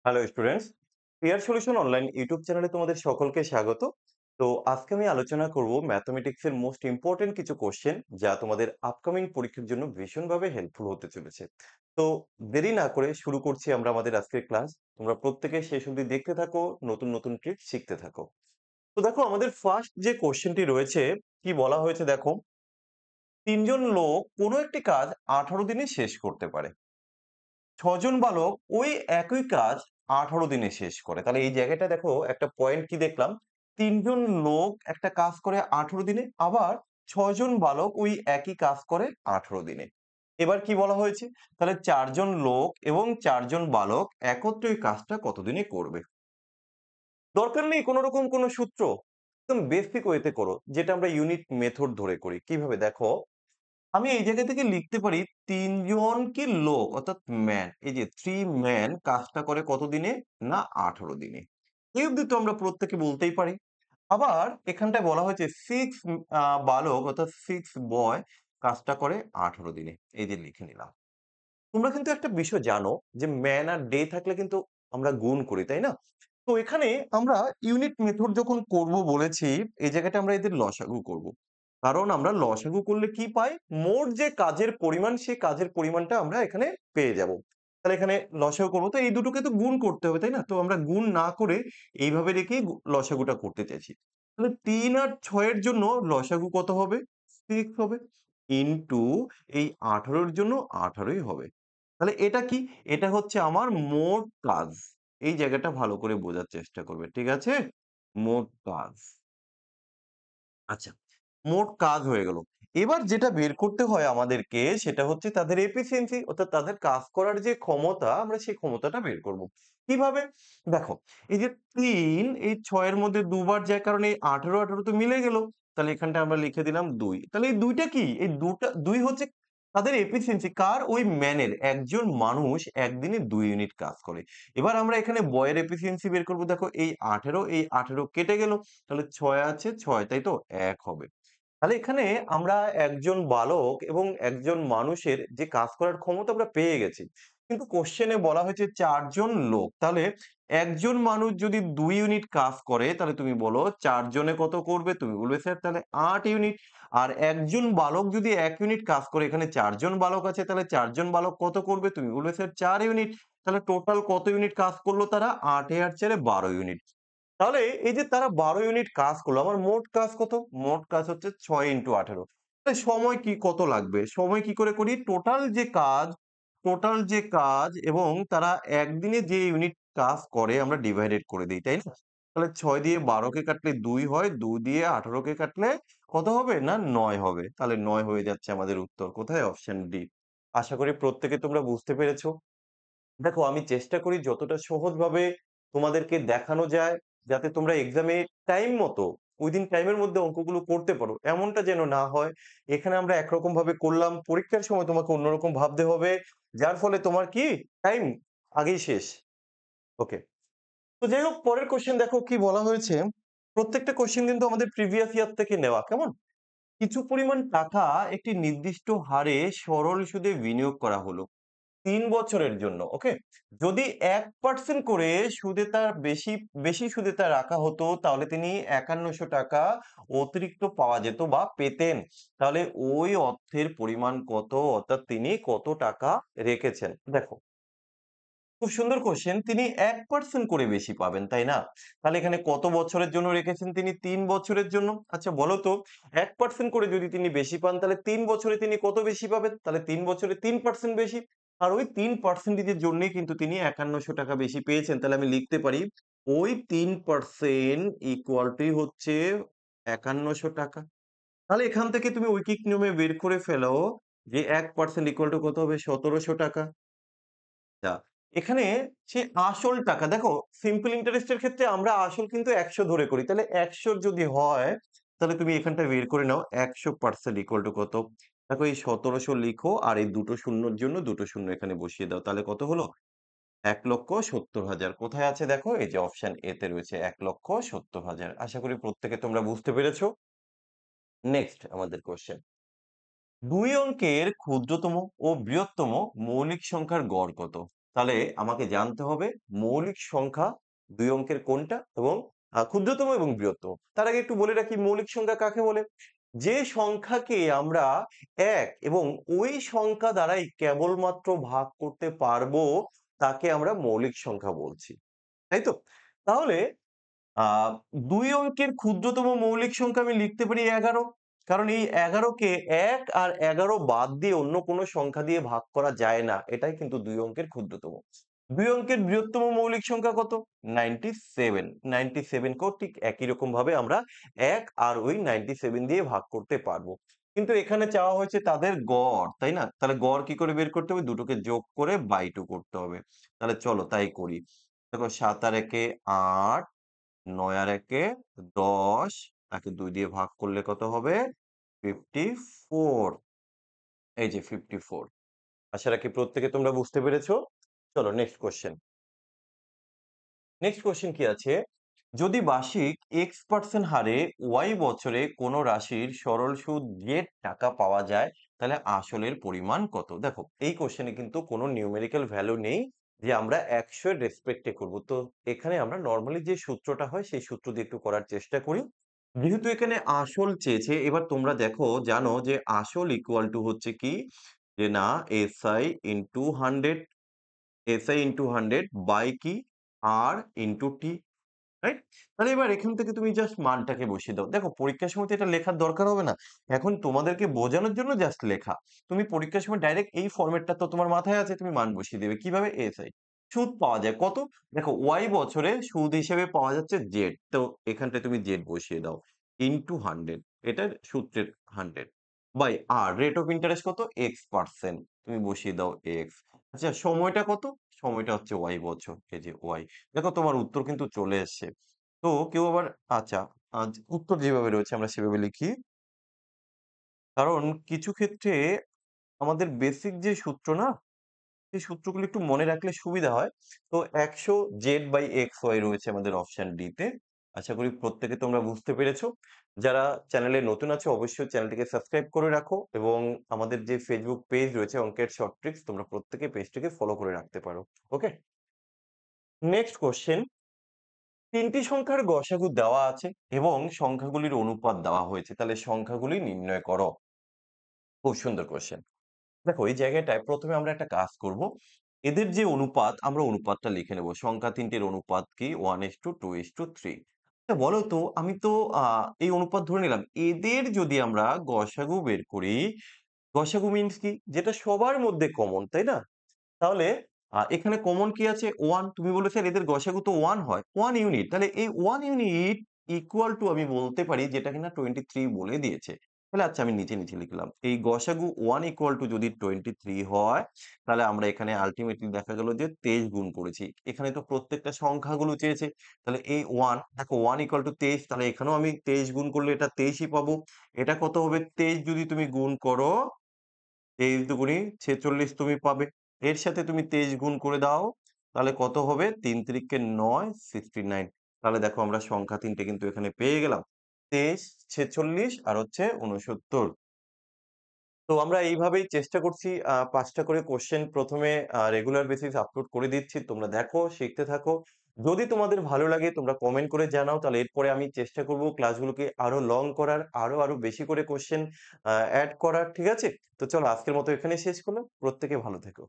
Hello students, clear solution online YouTube চ্যানেলে তোমাদের সকলকে স্বাগত। তো আজকে আমি আলোচনা করব ম্যাথমেটিক্স এর মোস্ট ইম্পর্টেন্ট কিছু কোশ্চেন যা তোমাদের আপকামিং পরীক্ষার জন্য ভীষণভাবে হেল্পফুল হতে চলেছে। তো দেরি না করে শুরু করছি আমরা আমাদের আজকের ক্লাস। তোমরা প্রত্যেকে শেষ অবধি দেখতে থাকো, নতুন নতুন ট্রিক শিখতে থাকো। তো দেখো আমাদের ফার্স্ট যে কোশ্চেনটি রয়েছে, কি বলা হয়েছে দেখো, তিনজন লোক কোনো একটি কাজ 18 দিনে শেষ করতে পারে। ৬ জন বালক ওই একই কাজ ১৮ দিনে শেষ করে। তাহলে এই জায়গাটা দেখো একটা পয়েন্ট কি দেখলাম? ৩ জন লোক একটা কাজ করে ১৮ দিনে, আবার ৬ জন বালক ওই একই কাজ করে ১৮ দিনে। এবার কি বলা হয়েছে? তাহলে ৪ জন লোক এবং ৪ জন বালক একত্রে ওই কাজটা কতদিনে করবে? দরকার নেই কোন রকম কোন সূত্র। একদম বেসিক ওয়েতে করো। যেটা আমরা ইউনিট মেথড ধরে করি। কিভাবে দেখো? আমি এই জায়গা থেকে লিখতে পারি ৩ জন কি লোক অর্থাৎ ম্যান। এই যে ৩ ম্যান কাজটা করে কত দিনে? না ১৮ দিনে। এই অবধি তো আমরা প্রত্যেকে বলতেই পারি। আবার এখানটায় বলা হয়েছে ৬ বালক অর্থাৎ ৬ বয় কাজটা করে ১৮ দিনে। এই যে লিখে নিলাম। তোমরা কিন্তু একটা বিষয় জানো যে ম্যান আর ডে থাকলে কিন্তু আমরা গুণ করি, তাই না? তো এখানে আমরা ইউনিট মেথড যখন করব বলেছি, এই জায়গাটা আমরা এদের লসাগু করব। কারণ আমরা লসাগু করলে কি পাই? মোট যে কাজের পরিমাণ, সেই কাজের পরিমাণটা আমরা এখানে পেয়ে যাব। তাহলে এখানে লসাগু করব তো এই দুটোকে তো গুণ করতে হবে, তাই না? তো আমরা গুণ না করে এইভাবে রেখেই লসাগুটা করতে চাইছি। তাহলে ৩ আর ৬ এর জন্য লসাগু কত হবে? 6 হবে। ইনটু এই ১৮ এর জন্য ১৮ই হবে। তাহলে এটা কি? এটা হচ্ছে আমার মোট কাজ। এই জায়গাটা ভালো করে বোঝার চেষ্টা করবে। ঠিক আছে? মোট কাজ। আচ্ছা, মোট কাজ হয়ে গেল। এবার যেটা বের করতে হয় আমাদেরকে সেটা হচ্ছে তাদের এফিসিয়েন্সি অর্থাৎ তাদের কাজ করার যে ক্ষমতা আমরা সেই ক্ষমতাটা বের করব। কিভাবে? দেখো, এই যে ৩ এই ৬ এর মধ্যে দুবার যায় কারণ এই ১৮, ১৮ তো মিলে গেল। তাহলে এখানটায় আমরা লিখে দিলাম ২। তাহলে এই ২ টা কি? এই ২ হচ্ছে তাদের এফিসিয়েন্সি কার? ওই ম্যানের। একজন মানুষ একদিনে ২ ইউনিট কাজ করে। এবার আমরা এখানে বয়ের এফিসিয়েন্সি বের করব। দেখো এই ১৮ এই ১৮ কেটে গেল। তাহলে ৬ আছে ৬ তাই তো? ১ হবে। তাহলে এখানে আমরা একজন বালক এবং একজন মানুষের যে কাজ করার ক্ষমতা আমরা পেয়ে গেছি। কিন্তু কোশ্চেনে বলা হয়েছে ৪ জন লোক। তাহলে একজন মানুষ যদি ২ ইউনিট কাজ করে তাহলে তুমি বলো ৪ জনে কত করবে? তুমি বলবে স্যার তাহলে ৮ ইউনিট। আর একজন বালক যদি ১ ইউনিট কাজ করে এখানে ৪ জন বালক আছে তাহলে ৪ জন বালক কত করবে? তুমি বলবে স্যার ৪ ইউনিট। তাহলে টোটাল কত ইউনিট কাজ করলো তারা? ৮ এ ৮ ৪ এ ১২ ইউনিট। তাহলে এই যে তারা ১২ ইউনিট কাজ করলো, আমার মোট কাজ কত? মোট কাজ হচ্ছে ৬ ইনটু ১৮। তাহলে সময় কি কত লাগবে? সময় কি করে করি? টোটাল যে কাজ এবং তারা একদিনে যে ইউনিট কাজ করে আমরা ডিভাইডেড করে দেই, তাই না? তাহলে ৬ দিয়ে ১২ কে কাটলে ২ হয়, ২ দিয়ে ১৮ কে কাটলে কত হবে? না ৯ হবে। তাহলে ৯ হয়ে যাচ্ছে আমাদের উত্তর। কোথায়? Option D. আশা করি প্রত্যেকে তোমরা বুঝতে পেরেছ। দেখো আমি চেষ্টা করি যতটা সহজভাবে তোমাদেরকে দেখানো যায় যাতে তোমরা এক্সামে টাইম মতো উইদিন টাইমের মধ্যে অঙ্কগুলো করতে পারো এমনটা যেন না হয়। এখানে আমরা একরকম ভাবে করলাম, পরীক্ষার সময় তোমাকে অন্যরকম ভাবতে হবে, যার ফলে তোমার কি টাইম আগেই শেষ। ওকে, তো যাই হোক পরের কোশ্চেন দেখো কি বলা হয়েছে। প্রত্যেকটা কোশ্চেন কিন্তু আমাদের প্রিভিয়াস ইয়ার থেকে নেওয়া, কেমন? কিছু পরিমাণ টাকা একটি নির্দিষ্ট হারে সরল সুদে বিনিয়োগ করা হলো ৩ বছরের জন্য। ওকে? যদি ১% করে সুদে তার বেশি সুদে তা রাখা হতো তাহলে তিনি ৳৫১০০ অতিরিক্ত পাওয়া যেত বা পেতেন। তাহলে ওই অর্থের পরিমাণ কত? অর্থাৎ তিনি কত টাকা রেখেছেন? দেখো, খুব সুন্দর কোয়েশ্চেন। তিনি ১% করে বেশি পাবেন, তাই না? তাহলে এখানে কত বছরের জন্য রেখেছেন তিনি? ৩ বছরের জন্য। আচ্ছা বলো তো ১% করে যদি তিনি বেশি পান তাহলে ৩ বছরে তিনি কত বেশি পাবেন? তাহলে ৩ বছরে ৩% বেশি। আর ওই ৩% এর জন্যই কিন্তু তিনি ৳৫১০০ বেশি পেয়েছেন। তাহলে আমি লিখতে পারি ওই ৩% ইকুয়াল টু হচ্ছে ৳৫১০০। তাহলে এখান থেকে তুমি ঐকিক নিয়মে বের করে ফেলো যে ১% ইকুয়াল টু কত হবে? ৳১৭০০। আচ্ছা, এখানে সে আসল টাকা দেখো, সিম্পল ইন্টারেস্ট এর ক্ষেত্রে আমরা আসল কিন্তু ১০০ ধরে করি। তাহলে ১০০ যদি হয় তাহলে তুমি এখানটায় বের করে নাও ১০০% ইকুয়াল টু কত? দেখো এই ১৭০০ লিখো আর এই দুটো শূন্যর জন্য দুটো শূন্য এখানে বসিয়ে দাও। তাহলে কত হলো? ১,৭০,০০০ কোথায় আছে দেখো? এই যে অপশন এ তে রয়েছে ১,৭০,০০০। আশা করি প্রত্যেকে তোমরা বুঝতে পেরেছো। নেক্সট আমাদের কোয়েশ্চেন। ২ অঙ্কের ক্ষুদ্রতম ও বৃহত্তম মৌলিক সংখ্যার গড় কত? তাহলে আমাকে জানতে হবে মৌলিক সংখ্যা ২ অঙ্কের কোনটা এবং ক্ষুদ্রতম এবং বৃহত্তম। তার আগে একটু বলে রাখি মৌলিক সংখ্যা কাকে বলে? যে সংখ্যাকে আমরা ১ এবং ওই সংখ্যা দ্বারাই কেবলমাত্র ভাগ করতে পারবো তাকে আমরা মৌলিক সংখ্যা বলছি। তাই তো? তাহলে আ ২ অঙ্কের ক্ষুদ্রতম মৌলিক সংখ্যা আমি লিখতে পারি ১১। কারণ এই ১১ কে ১ আর ১১ বাদ দিয়ে অন্য কোনো সংখ্যা দিয়ে ভাগ করা যায় না। এটাই কিন্তু ২ অঙ্কের ক্ষুদ্রতম। ২ অঙ্কের বৃহত্তম মৌলিক সংখ্যা কত? 97 97 কেও ঠিক একই রকম ভাবে আমরা ১ আর ওই 97 দিয়ে ভাগ করতে পারবো। কিন্তু এখানে চাওয়া হয়েছে তাদের গড়, তাই না? তাহলে গড় কি করে বের করতে হবে? দুটোকে যোগ করে বাই 2 করতে হবে। তাহলে চলো তাই করি। দেখো ৭ আর একে ৮ ৯ আর একে ১০ তাকে ২ দিয়ে ভাগ করলে কত হবে? 54 এই যে 54 আশা রাখি প্রত্যেকে তোমরা বুঝতে পেরেছো। চলো নেক্সট কোয়েশ্চেন। নেক্সট কোয়েশ্চেন কি আছে? যদি বার্ষিক x% হারে y বছরে কোনো রাশির সরল সুদ z টাকা পাওয়া যায়, তাহলে আসলের পরিমাণ কত? দেখো এই কোয়েশ্চেনে কিন্তু কোনো নিউমেরিক্যাল ভ্যালু নেই যে আমরা ১০০ এর রেসপেক্ট এ করব। তো এখানে আমরা নরমালি যে সূত্রটা হয় সেই সূত্র দিয়ে একটু করার চেষ্টা করি। যেহেতু এখানে আসল চেয়েছে, এবার তোমরা দেখো জানো যে আসল ইকুয়াল টু হচ্ছে কি? যে না SI into 100 SI into 100 by কি? R into T, right? তাহলে এবার এখান থেকে তুমি জাস্ট মানটাকে বসিয়ে দাও। দেখো পরীক্ষার সময় তো এটা লেখার দরকার হবে না। এখন তোমাদেরকে বোঝানোর জন্য জাস্ট লেখা। তুমি পরীক্ষার সময় ডাইরেক্ট এই ফরমেটটা তো তোমার মাথায় আছে, তুমি মান বসিয়ে দেবে। কিভাবে? SI। সুদ পাওয়া যায় কত? দেখো Y বছরে সুদ হিসেবে পাওয়া যাচ্ছে Z। তো এখানটায় তুমি Z বসিয়ে দাও। ইনটু 100 এটার সূত্রের 100 by R rate of interest কত? X%। তুমি বসিয়ে দাও X। আচ্ছা সময়টা কত? সময়টা হচ্ছে Y বছর। এই যে Y। দেখো তোমার উত্তর কিন্তু চলে এসছে। তো কেউ আবার আচ্ছা উত্তর যেভাবে রয়েছে আমরা সেভাবে লিখি। কারণ কিছু ক্ষেত্রে আমাদের বেসিক যে সূত্র না, সেই সূত্রগুলো একটু মনে রাখলে সুবিধা হয়। তো ১০০ Z/XY রয়েছে আমাদের অপশন ডি তে। আশা করি প্রত্যেকে তোমরা বুঝতে পেরেছো। যারা চ্যানেলে নতুন আছো অবশ্যই চ্যানেলটিকে সাবস্ক্রাইব করে রাখো এবং আমাদের যে Facebook পেজ রয়েছে অঙ্কের শর্ট ট্রিকস তোমরা প্রত্যেকে পেজটিকে ফলো করে রাখতে পারো। ওকে? নেক্সট কোয়েশ্চেন ৩ টি সংখ্যার গসাগু দেওয়া আছে এবং সংখ্যাগুলির অনুপাত দেওয়া হয়েছে। তাহলে সংখ্যাগুলি নির্ণয় করো। খুব সুন্দর কোয়েশ্চেন। দেখো এই জায়গাটায় ১ম এ আমরা একটা কাজ করব। এদের যে অনুপাত আমরা অনুপাতটা লিখে নেব। সংখ্যা ৩ টের অনুপাত কি? 1:2:3। আচ্ছা বলো তো আমি তো আ এই অনুপাত ধরে নিলাম। এদের যদি আমরা গসাগু বের করি, গসাগু মিনস কি? যেটা সবার মধ্যে কমন, তাই না? তাহলে এখানে কমন কি আছে? 1 তুমি বললে স্যার এদের গসাগু তো 1 হয়। 1 ইউনিট। তাহলে এই 1 ইউনিট ইকুয়াল টু আমি বলতে পারি যেটা কিনা 23 বলে দিয়েছে। তাহলে আচ্ছা আমি নিচে লিখলাম। এই গসাগু 1 ইকুয়াল টু যদি 23 হয়, তাহলে আমরা এখানে আল্টিমেটলি দেখা গেল যে 23 গুণ করেছি। এখানে তো প্রত্যেকটা সংখ্যাগুলো চেয়েছে। তাহলে এই 1 দেখো 1 ইকুয়াল টু 23 তাহলে এখানেও আমি 23 গুণ করলে এটা 23 ই পাবো। এটা কত হবে? 23 যদি তুমি গুণ করো ২৩ দুগুণী ৪৬ তুমি পাবে। এর সাথে তুমি ২৩ গুণ করে দাও। তাহলে কত হবে? ৩ তিরিকে ৯, 69 তাহলে দেখো আমরা সংখ্যা ৩ টে কিন্তু এখানে পেয়ে গেলাম। ২৩, ৪৬ আর হচ্ছে ৬৯। তো আমরা এইভাবেই চেষ্টা করছি ৫ টা করে কোয়েশ্চেন ১ম এ রেগুলার বেসিস আপলোড করে দিচ্ছি। তোমরা দেখো, শিখতে থাকো। যদি তোমাদের ভালো লাগে তোমরা কমেন্ট করে জানাও। তাহলে এরপরে আমি চেষ্টা করব ক্লাসগুলোকে আরো লং করার, আরো বেশি করে কোয়েশ্চেন এড করার। ঠিক আছে? তো চলো আজকের মতো এখানেই শেষ করলাম। প্রত্যেকে ভালো থেকো।